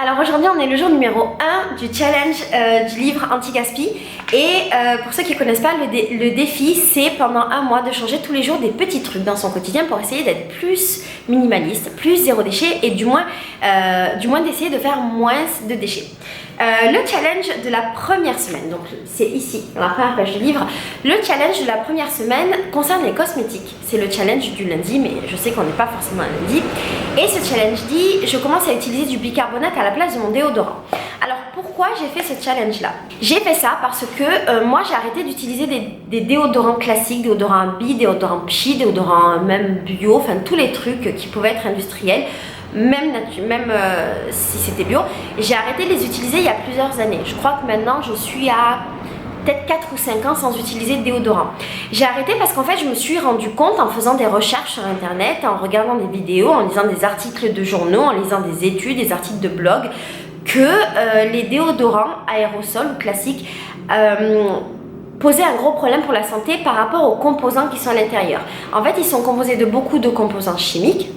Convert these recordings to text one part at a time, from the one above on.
Alors aujourd'hui on est le jour numéro 1 du challenge du livre anti-gaspi et pour ceux qui ne connaissent pas, le défi c'est pendant un mois de changer tous les jours des petits trucs dans son quotidien pour essayer d'être plus minimaliste, plus zéro déchet et du moins d'essayer de faire moins de déchets. Le challenge de la première semaine, donc c'est ici, dans la première page du livre, le challenge de la première semaine concerne les cosmétiques. C'est le challenge du lundi, mais je sais qu'on n'est pas forcément un lundi. Et ce challenge dit, je commence à utiliser du bicarbonate à la place de mon déodorant. Alors pourquoi j'ai fait ce challenge là? J'ai fait ça parce que moi j'ai arrêté d'utiliser des déodorants classiques, déodorants Bi, déodorants Pchi, déodorants même bio, enfin tous les trucs qui pouvaient être industriels. Même si c'était bio, j'ai arrêté de les utiliser il y a plusieurs années. Je crois que maintenant je suis à peut-être 4 ou 5 ans sans utiliser de déodorant. J'ai arrêté parce qu'en fait je me suis rendu compte en faisant des recherches sur internet, en regardant des vidéos, en lisant des articles de journaux, en lisant des études, des articles de blog, que les déodorants aérosols ou classiques posaient un gros problème pour la santé par rapport aux composants qui sont à l'intérieur. En fait ils sont composés de beaucoup de composants chimiques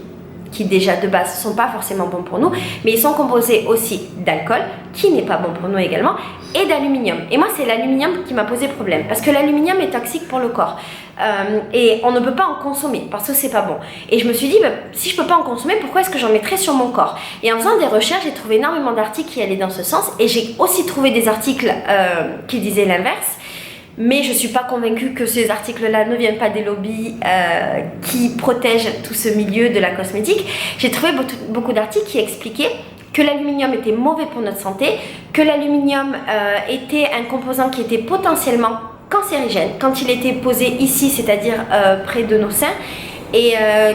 qui déjà de base ne sont pas forcément bons pour nous, mais ils sont composés aussi d'alcool, qui n'est pas bon pour nous également, et d'aluminium. Et moi c'est l'aluminium qui m'a posé problème, parce que l'aluminium est toxique pour le corps, et on ne peut pas en consommer, parce que c'est pas bon. Et je me suis dit, bah, si je peux pas en consommer, pourquoi est-ce que j'en mettrais sur mon corps? Et en faisant des recherches, j'ai trouvé énormément d'articles qui allaient dans ce sens, et j'ai aussi trouvé des articles qui disaient l'inverse. Mais je ne suis pas convaincue que ces articles-là ne viennent pas des lobbies qui protègent tout ce milieu de la cosmétique. J'ai trouvé beaucoup d'articles qui expliquaient que l'aluminium était mauvais pour notre santé, que l'aluminium était un composant qui était potentiellement cancérigène quand il était posé ici, c'est-à-dire près de nos seins, et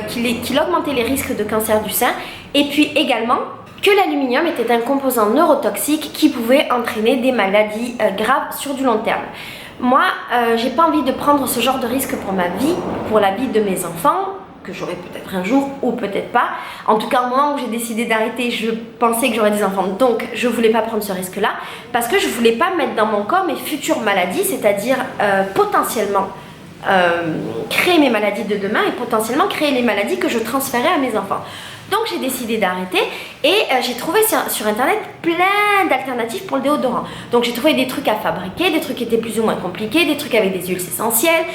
qu'il augmentait les risques de cancer du sein, et puis également que l'aluminium était un composant neurotoxique qui pouvait entraîner des maladies graves sur du long terme. Moi, j'ai pas envie de prendre ce genre de risque pour ma vie, pour la vie de mes enfants, que j'aurai peut-être un jour ou peut-être pas. En tout cas, au moment où j'ai décidé d'arrêter, je pensais que j'aurais des enfants, donc je voulais pas prendre ce risque-là, parce que je voulais pas mettre dans mon corps mes futures maladies, c'est-à-dire potentiellement créer mes maladies de demain et potentiellement créer les maladies que je transférais à mes enfants. Donc j'ai décidé d'arrêter et j'ai trouvé sur internet plein d'alternatives pour le déodorant. Donc j'ai trouvé des trucs à fabriquer, des trucs qui étaient plus ou moins compliqués, des trucs avec des huiles essentielles,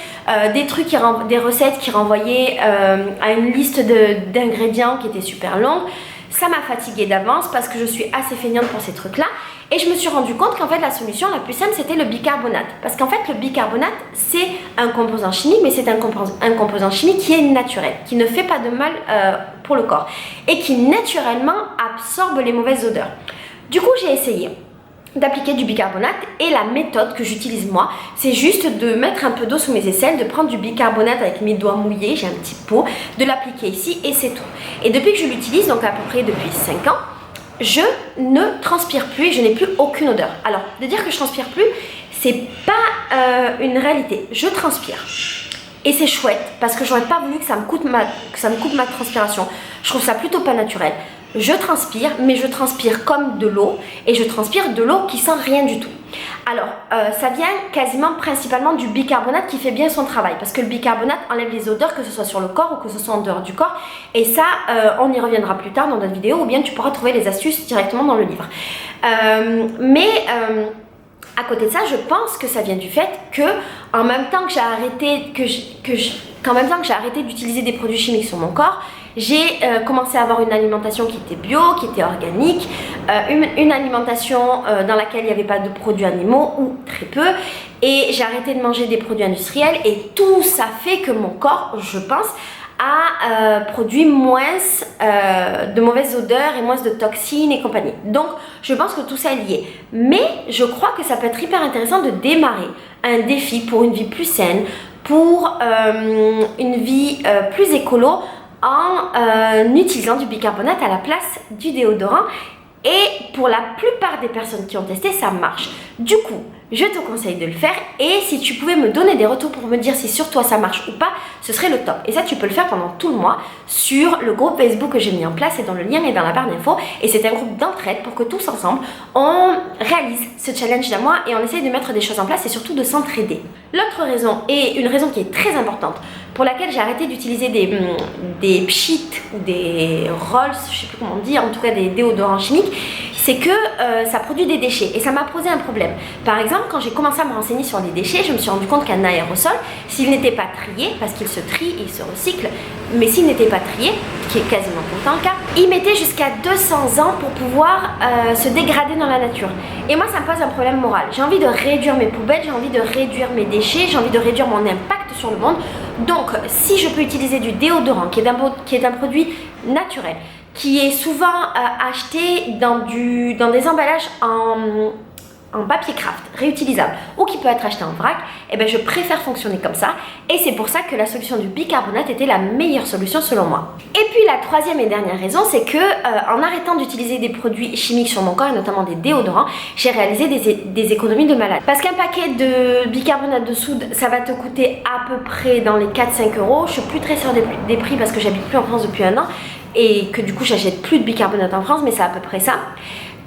des recettes qui renvoyaient à une liste d'ingrédients qui était super longue. Ça m'a fatiguée d'avance parce que je suis assez feignante pour ces trucs-là. Et je me suis rendu compte qu'en fait la solution la plus simple c'était le bicarbonate. Parce qu'en fait le bicarbonate c'est un composant chimique, mais c'est un composant chimique qui est naturel, qui ne fait pas de mal pour le corps et qui naturellement absorbe les mauvaises odeurs. Du coup j'ai essayé d'appliquer du bicarbonate et la méthode que j'utilise moi c'est juste de mettre un peu d'eau sous mes aisselles, de prendre du bicarbonate avec mes doigts mouillés, j'ai un petit pot, de l'appliquer ici et c'est tout. Et depuis que je l'utilise, donc à peu près depuis 5 ans, je ne transpire plus et je n'ai plus aucune odeur. Alors, de dire que je transpire plus, c'est pas une réalité. Je transpire. Et c'est chouette parce que j'aurais pas voulu que ça me coupe ma transpiration. Je trouve ça plutôt pas naturel. Je transpire, mais je transpire comme de l'eau et je transpire de l'eau qui sent rien du tout. Alors, ça vient quasiment principalement du bicarbonate qui fait bien son travail parce que le bicarbonate enlève les odeurs, que ce soit sur le corps ou que ce soit en dehors du corps, et ça, on y reviendra plus tard dans notre vidéo ou bien tu pourras trouver les astuces directement dans le livre. À côté de ça, je pense que ça vient du fait que en même temps que j'ai arrêté d'utiliser des produits chimiques sur mon corps, j'ai commencé à avoir une alimentation qui était bio, qui était organique, une alimentation dans laquelle il n'y avait pas de produits animaux ou très peu, et j'ai arrêté de manger des produits industriels et tout ça fait que mon corps, je pense, a produit moins de mauvaises odeurs et moins de toxines et compagnie. Donc je pense que tout ça est lié. Mais je crois que ça peut être hyper intéressant de démarrer un défi pour une vie plus saine, pour une vie plus écolo en utilisant du bicarbonate à la place du déodorant. Et pour la plupart des personnes qui ont testé, ça marche. Du coup, je te conseille de le faire et si tu pouvais me donner des retours pour me dire si sur toi ça marche ou pas, ce serait le top. Et ça, tu peux le faire pendant tout le mois sur le groupe Facebook que j'ai mis en place et dont le lien est dans la barre d'infos. Et c'est un groupe d'entraide pour que tous ensemble, on réalise ce challenge d'un mois et on essaye de mettre des choses en place et surtout de s'entraider. L'autre raison, et une raison qui est très importante, pour laquelle j'ai arrêté d'utiliser des pchits ou des rolls, je sais plus comment on dit, en tout cas des déodorants chimiques, c'est que ça produit des déchets et ça m'a posé un problème. Par exemple, quand j'ai commencé à me renseigner sur les déchets, je me suis rendu compte qu'un aérosol, s'il n'était pas trié, parce qu'il se trie et il se recycle, mais s'il n'était pas trié, qui est quasiment tout le temps le cas, il mettait jusqu'à 200 ans pour pouvoir se dégrader dans la nature. Et moi, ça me pose un problème moral. J'ai envie de réduire mes poubelles, j'ai envie de réduire mes déchets, j'ai envie de réduire mon impact sur le monde. Donc, si je peux utiliser du déodorant, qui est un produit naturel, qui est souvent acheté dans des emballages en papier craft, réutilisable, ou qui peut être acheté en vrac, et ben je préfère fonctionner comme ça. Et c'est pour ça que la solution du bicarbonate était la meilleure solution selon moi. Et puis la troisième et dernière raison, c'est que en arrêtant d'utiliser des produits chimiques sur mon corps, et notamment des déodorants, j'ai réalisé des économies de malade. Parce qu'un paquet de bicarbonate de soude, ça va te coûter à peu près dans les 4-5 euros. Je suis plus très sûre des prix parce que j'habite plus en France depuis un an et que du coup j'achète plus de bicarbonate en France, mais c'est à peu près ça.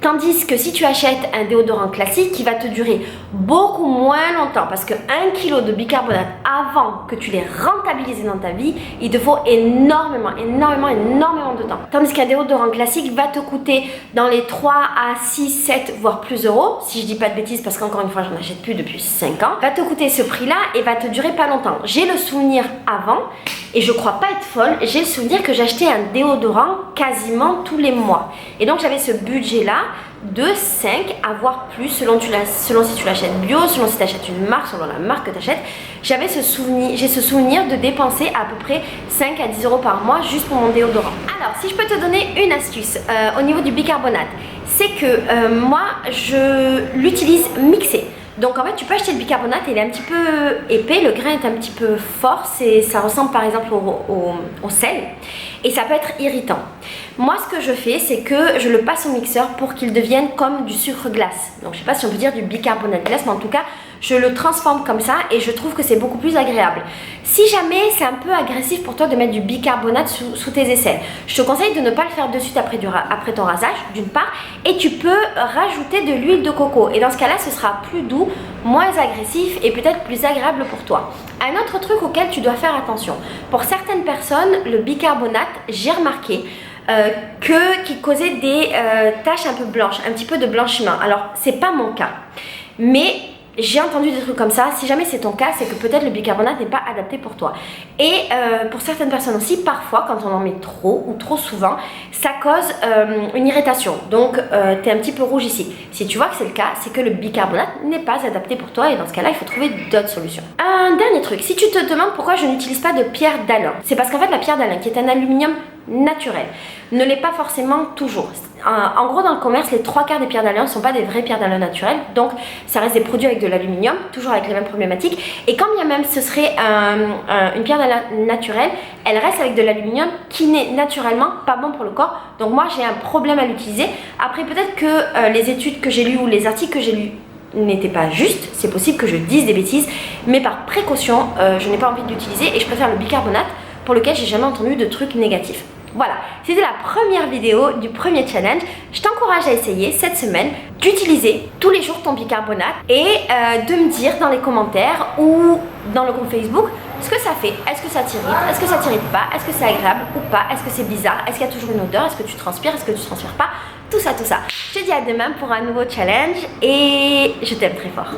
Tandis que si tu achètes un déodorant classique qui va te durer beaucoup moins longtemps, parce que 1 kg de bicarbonate, avant que tu l'aies rentabilisé dans ta vie, il te faut énormément de temps. Tandis qu'un déodorant classique va te coûter dans les 3 à 6, 7 voire plus euros, si je dis pas de bêtises parce qu'encore une fois j'en achète plus depuis 5 ans, va te coûter ce prix là et va te durer pas longtemps. J'ai le souvenir avant, et je crois pas être folle, j'ai le souvenir que j'achetais un déodorant quasiment tous les mois. Et donc j'avais ce budget là de 5 à voire plus selon si tu l'achètes bio, selon si tu achètes une marque, selon la marque que tu achètes. J'ai ce souvenir de dépenser à peu près 5 à 10 euros par mois juste pour mon déodorant. Alors si je peux te donner une astuce au niveau du bicarbonate, c'est que moi je l'utilise mixé. Donc en fait tu peux acheter le bicarbonate, il est un petit peu épais, le grain est un petit peu fort, ça ressemble par exemple au sel et ça peut être irritant. Moi ce que je fais, c'est que je le passe au mixeur pour qu'il devienne comme du sucre glace. Donc je sais pas si on peut dire du bicarbonate glace, mais en tout cas je le transforme comme ça et je trouve que c'est beaucoup plus agréable. Si jamais c'est un peu agressif pour toi de mettre du bicarbonate sous tes aisselles, je te conseille de ne pas le faire de suite après ton rasage, d'une part, et tu peux rajouter de l'huile de coco. Et dans ce cas-là, ce sera plus doux, moins agressif et peut-être plus agréable pour toi. Un autre truc auquel tu dois faire attention, pour certaines personnes, le bicarbonate, j'ai remarqué, qui causait des taches un peu blanches, un petit peu de blanchiment. Alors, c'est pas mon cas, mais j'ai entendu des trucs comme ça. Si jamais c'est ton cas, c'est que peut-être le bicarbonate n'est pas adapté pour toi. Et pour certaines personnes aussi, parfois quand on en met trop ou trop souvent, ça cause une irritation. Donc tu es un petit peu rouge ici. Si tu vois que c'est le cas, c'est que le bicarbonate n'est pas adapté pour toi et dans ce cas-là, il faut trouver d'autres solutions. Un dernier truc, si tu te demandes pourquoi je n'utilise pas de pierre d'Alain, c'est parce qu'en fait la pierre d'Alain, qui est un aluminium naturel, ne l'est pas forcément toujours. En gros, dans le commerce, les 3/4 des pierres d'Alain ne sont pas des vraies pierres d'Alain naturelles, donc ça reste des produits avec de l'aluminium, toujours avec les mêmes problématiques. Et quand bien même ce serait une pierre d'Alain naturelle, elle reste avec de l'aluminium qui n'est naturellement pas bon pour le corps. Donc moi, j'ai un problème à l'utiliser. Après, peut-être que les études que j'ai lues ou les articles que j'ai lus n'étaient pas justes, c'est possible que je dise des bêtises, mais par précaution, je n'ai pas envie de l'utiliser et je préfère le bicarbonate pour lequel j'ai jamais entendu de trucs négatifs. Voilà, c'était la première vidéo du premier challenge. Je t'encourage à essayer cette semaine d'utiliser tous les jours ton bicarbonate et de me dire dans les commentaires ou dans le groupe Facebook ce que ça fait. Est-ce que ça t'irrite? Est-ce que ça t'irrite pas? Est-ce que c'est agréable ou pas? Est-ce que c'est bizarre? Est-ce qu'il y a toujours une odeur? Est-ce que tu transpires? Est-ce que tu transpires pas? Tout ça, tout ça. Je te dis à demain pour un nouveau challenge et je t'aime très fort.